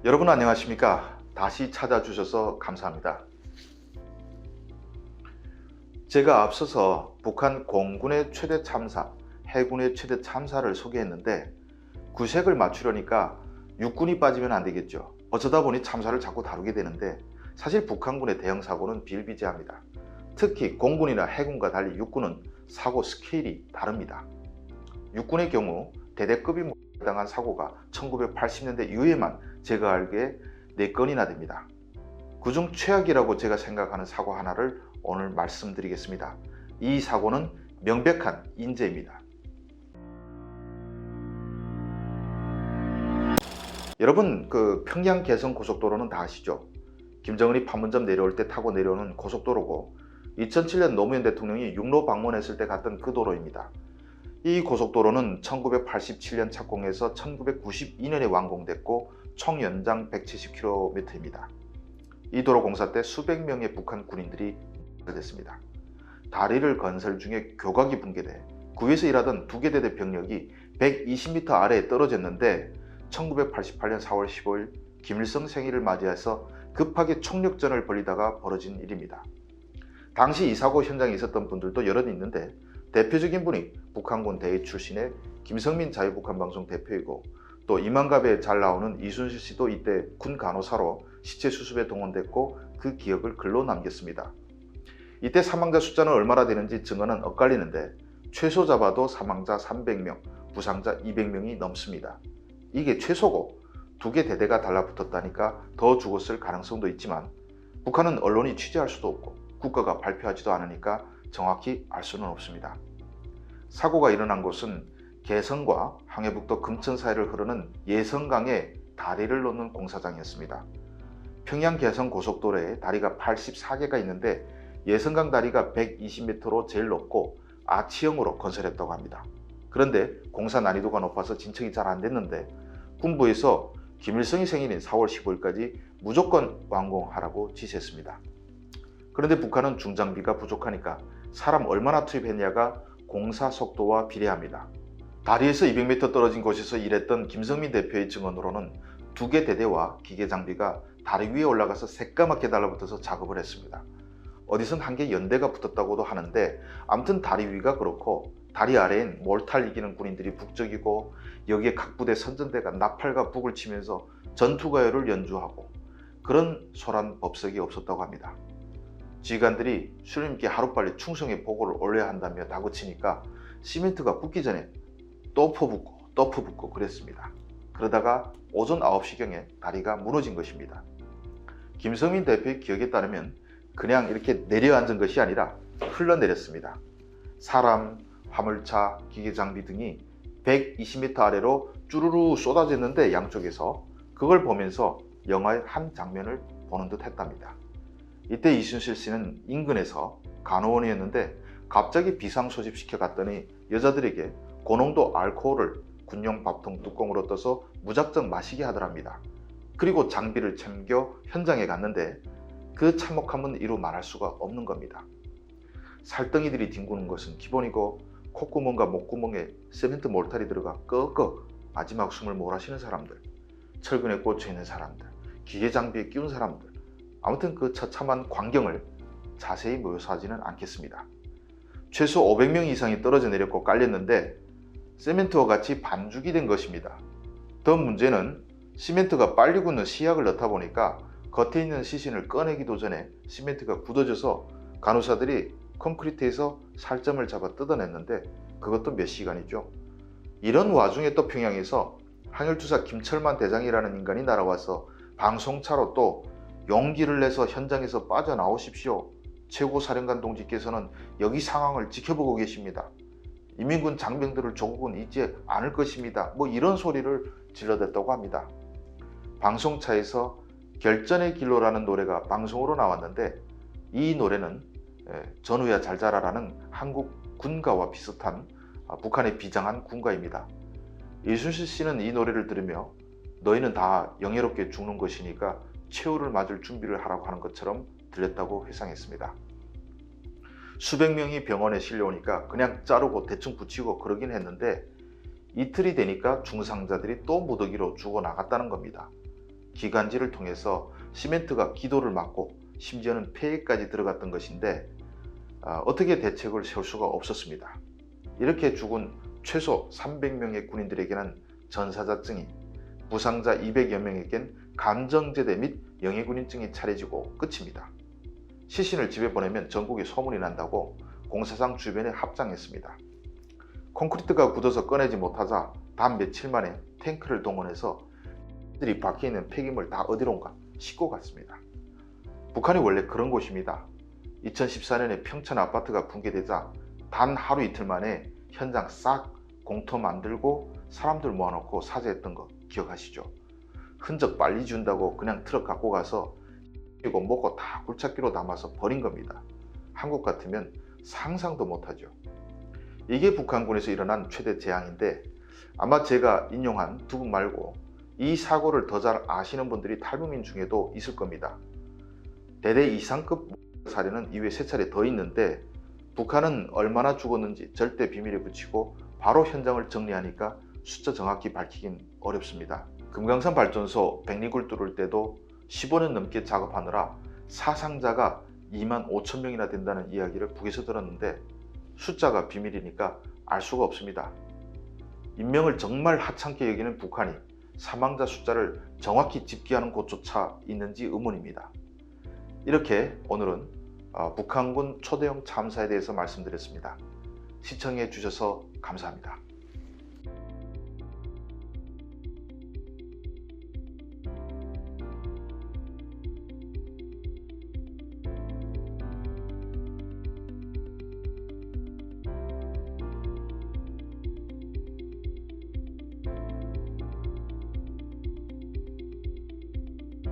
여러분 안녕하십니까? 다시 찾아주셔서 감사합니다. 제가 앞서서 북한 공군의 최대 참사, 해군의 최대 참사를 소개했는데 구색을 맞추려니까 육군이 빠지면 안 되겠죠. 어쩌다 보니 참사를 자꾸 다루게 되는데 사실 북한군의 대형 사고는 비일비재합니다. 특히 공군이나 해군과 달리 육군은 사고 스케일이 다릅니다. 육군의 경우 대대급이 당한 사고가 1980년대 이후에만 제가 알기에 4건이나 됩니다. 그중 최악이라고 제가 생각하는 사고 하나를 오늘 말씀드리겠습니다. 이 사고는 명백한 인재입니다. 여러분, 평양 개성 고속도로는 다 아시죠? 김정은이 판문점 내려올 때 타고 내려오는 고속도로고 2007년 노무현 대통령이 육로 방문했을 때 갔던 그 도로입니다. 이 고속도로는 1987년 착공해서 1992년에 완공됐고 총 연장 170km입니다. 이 도로 공사 때 수백 명의 북한 군인들이 됐습니다. 다리를 건설 중에 교각이 붕괴돼 구에서 일하던 2개 대대 병력이 120m 아래에 떨어졌는데 1988년 4월 15일 김일성 생일을 맞이해서 급하게 총력전을 벌이다가 벌어진 일입니다. 당시 이 사고 현장에 있었던 분들도 여럿 있는데 대표적인 분이 북한군 대위 출신의 김성민 자유북한방송 대표이고 또 이만갑에 잘 나오는 이순실 씨도 이때 군 간호사로 시체 수습에 동원됐고 그 기억을 글로 남겼습니다. 이때 사망자 숫자는 얼마나 되는지 증언은 엇갈리는데 최소 잡아도 사망자 300명, 부상자 200명이 넘습니다. 이게 최소고 2개 대대가 달라붙었다니까 더 죽었을 가능성도 있지만 북한은 언론이 취재할 수도 없고 국가가 발표하지도 않으니까 정확히 알 수는 없습니다. 사고가 일어난 곳은 개성과 항해북도 금천 사이를 흐르는 예성강에 다리를 놓는 공사장이었습니다. 평양 개성 고속도로에 다리가 84개가 있는데 예성강 다리가 120m로 제일 높고 아치형으로 건설했다고 합니다. 그런데 공사 난이도가 높아서 진척이 잘 안 됐는데 군부에서 김일성이 생일인 4월 15일까지 무조건 완공하라고 지시했습니다. 그런데 북한은 중장비가 부족하니까 사람 얼마나 투입했냐가 공사 속도와 비례합니다. 다리에서 200m 떨어진 곳에서 일했던 김성민 대표의 증언으로는 2개 대대와 기계 장비가 다리 위에 올라가서 새까맣게 달라붙어서 작업을 했습니다. 어디선 한 개 연대가 붙었다고도 하는데 아무튼 다리 위가 그렇고 다리 아래엔 몰탈 이기는 군인들이 북적이고 여기에 각 부대 선전대가 나팔과 북을 치면서 전투가요를 연주하고 그런 소란 법석이 없었다고 합니다. 지휘관들이 수령님께 하루빨리 충성의 보고를 올려야 한다며 다그치니까 시멘트가 붙기 전에 또 퍼붓고 그랬습니다. 그러다가 오전 9시경에 다리가 무너진 것입니다. 김성민 대표의 기억에 따르면 그냥 이렇게 내려앉은 것이 아니라 흘러내렸습니다. 사람, 화물차, 기계장비 등이 120m 아래로 쭈루루 쏟아졌는데 양쪽에서 그걸 보면서 영화의 한 장면을 보는 듯 했답니다. 이때 이순실 씨는 인근에서 간호원이었는데 갑자기 비상 소집시켜 갔더니 여자들에게 고농도 알코올을 군용 밥통 뚜껑으로 떠서 무작정 마시게 하더랍니다. 그리고 장비를 챙겨 현장에 갔는데 그 참혹함은 이루 말할 수가 없는 겁니다. 살덩이들이 뒹구는 것은 기본이고 콧구멍과 목구멍에 세멘트 몰탈이 들어가 끄끄 마지막 숨을 몰아쉬는 사람들, 철근에 꽂혀있는 사람들, 기계 장비에 끼운 사람들, 아무튼 그 처참한 광경을 자세히 묘사하지는 않겠습니다. 최소 500명 이상이 떨어져 내렸고 깔렸는데 세멘트와 같이 반죽이 된 것입니다. 더 문제는 시멘트가 빨리 굳는 시약을 넣다 보니까 겉에 있는 시신을 꺼내기도 전에 시멘트가 굳어져서 간호사들이 콘크리트에서 살점을 잡아 뜯어냈는데 그것도 몇 시간이죠. 이런 와중에 또 평양에서 항일투사 김철만 대장이라는 인간이 날아와서 방송차로 또 용기를 내서 현장에서 빠져나오십시오. 최고사령관 동지께서는 여기 상황을 지켜보고 계십니다. 인민군 장병들을 조국은 잊지 않을 것입니다. 이런 소리를 질러댔다고 합니다. 방송차에서 결전의 길로라는 노래가 방송으로 나왔는데 이 노래는 전우야 잘 자라라는 한국 군가와 비슷한 북한의 비장한 군가입니다. 이순실 씨는 이 노래를 들으며 너희는 다 영예롭게 죽는 것이니까 최후를 맞을 준비를 하라고 하는 것처럼 들렸다고 회상했습니다. 수백 명이 병원에 실려오니까 그냥 자르고 대충 붙이고 그러긴 했는데 이틀이 되니까 중상자들이 또 무더기로 죽어나갔다는 겁니다. 기관지를 통해서 시멘트가 기도를 막고 심지어는 폐해까지 들어갔던 것인데 어떻게 대책을 세울 수가 없었습니다. 이렇게 죽은 최소 300명의 군인들에게는 전사자증이, 부상자 200여 명에겐 감정제대 및 영예군인증이 차려지고 끝입니다. 시신을 집에 보내면 전국에 소문이 난다고 공사장 주변에 합장했습니다. 콘크리트가 굳어서 꺼내지 못하자 단 며칠 만에 탱크를 동원해서 들이 박혀있는 폐기물 다 어디론가 싣고 갔습니다. 북한이 원래 그런 곳입니다. 2014년에 평천 아파트가 붕괴되자 단 하루 이틀 만에 현장 싹 공터 만들고 사람들 모아놓고 사죄했던 거 기억하시죠? 흔적 빨리 준다고 그냥 트럭 갖고 가서 그리고 먹고 다 굴착기로 담아서 버린 겁니다. 한국 같으면 상상도 못하죠. 이게 북한군에서 일어난 최대 재앙인데 아마 제가 인용한 두 분 말고 이 사고를 더 잘 아시는 분들이 탈북민 중에도 있을 겁니다. 대대 이상급 사례는 이외에 3차례 더 있는데 북한은 얼마나 죽었는지 절대 비밀에 붙이고 바로 현장을 정리하니까 숫자 정확히 밝히긴 어렵습니다. 금강산 발전소 백리굴 뚫을 때도 15년 넘게 작업하느라 사상자가 2만 5천 명이나 된다는 이야기를 북에서 들었는데 숫자가 비밀이니까 알 수가 없습니다. 인명을 정말 하찮게 여기는 북한이 사망자 숫자를 정확히 집계하는 곳조차 있는지 의문입니다. 이렇게 오늘은 북한군 초대형 참사에 대해서 말씀드렸습니다. 시청해 주셔서 감사합니다.